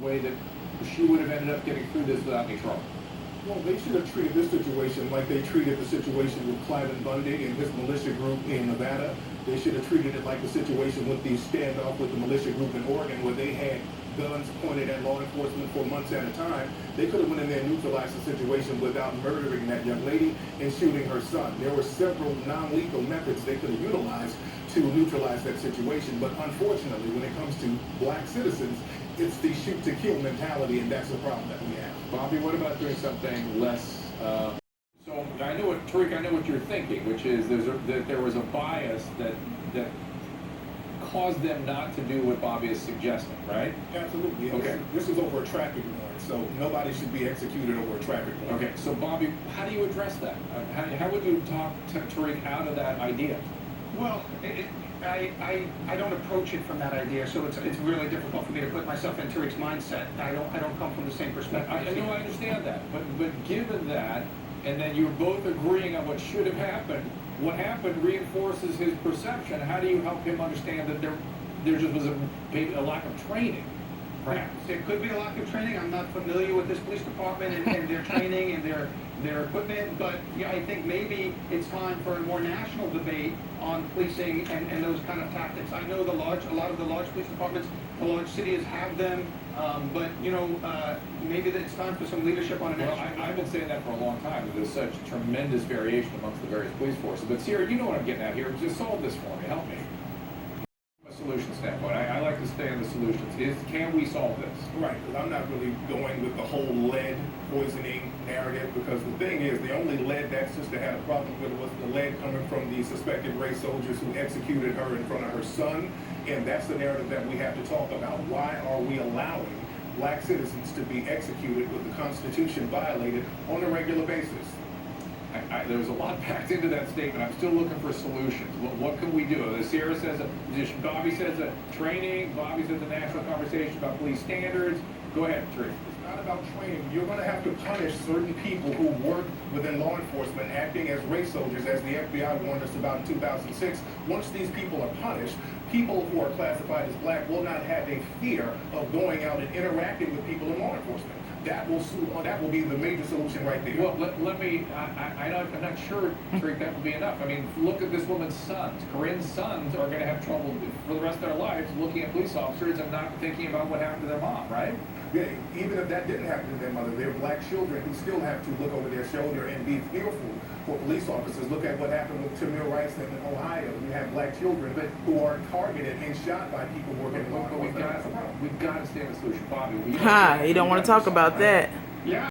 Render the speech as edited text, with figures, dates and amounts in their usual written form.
way that she would have ended up getting through this without any trouble? Well, they should have treated this situation like they treated the situation with Cliven Bundy and his militia group in Nevada. They should have treated it like the situation with the standoff with the militia group in Oregon, where they had guns pointed at law enforcement for months at a time. They could have went in there and neutralized the situation without murdering that young lady and shooting her son. There were several non-lethal methods they could have utilized to neutralize that situation. But unfortunately, when it comes to black citizens, it's the shoot-to-kill mentality, and that's the problem that we have. Bobby, what about doing something less? So I know what Tariq, I know what you're thinking, which is that there was a bias that caused them not to do what Bobby is suggesting, right? Absolutely. Okay. This is over a traffic warrant, so nobody should be executed over a traffic warrant. Okay. So Bobby, how do you address that? How would you talk Tariq out of that idea? Well, I don't approach it from that idea, so it's really difficult for me to put myself in Tariq's mindset. I don't come from the same perspective. I know, I understand that, but given that, and then you're both agreeing on what should have happened, what happened reinforces his perception. How do you help him understand that there just was a lack of training, perhaps? There could be a lack of training. I'm not familiar with this police department and their training and their equipment, but yeah, I think maybe it's time for a more national debate on policing and those kind of tactics. I know a lot of the large police departments, the large cities have them, but you know, maybe it's time for some leadership on a national Well, I've been saying that for a long time, that there's such tremendous variation amongst the various police forces. But Sierra, you know what I'm getting at here. Just solve this for me. Help me. From a solution standpoint, I like to stay on the solutions. Can we solve this? Right, because I'm not really going with the whole lead poisoning narrative, because the thing is, the only lead that sister had a problem with was the lead coming from the suspected race soldiers who executed her in front of her son, and that's the narrative that we have to talk about. Why are we allowing black citizens to be executed with the Constitution violated on a regular basis? There's a lot packed into that statement. I'm still looking for solutions. What can we do? Sierra says, Bobby says training. Bobby says a national conversation about police standards. Go ahead, Tariq. It's not about training. You're going to have to punish certain people who work within law enforcement acting as race soldiers, as the FBI warned us about in 2006. Once these people are punished, people who are classified as black will not have a fear of going out and interacting with people in law enforcement. That will be the major solution right there. Well, let me, I'm not sure, Tariq, that will be enough. I mean, look at this woman's sons. Korryn's sons are going to have trouble for the rest of their lives looking at police officers and not thinking about what happened to their mom, right? Yeah, even if that didn't happen to their mother, they're black children who still have to look over their shoulder and be fearful for police officers. Look at what happened with Tamir Rice in Ohio. You have black children who are targeted and shot by people working in law enforcement. We've got to stay on the solution, Bobby. You don't want to talk about that. Yeah.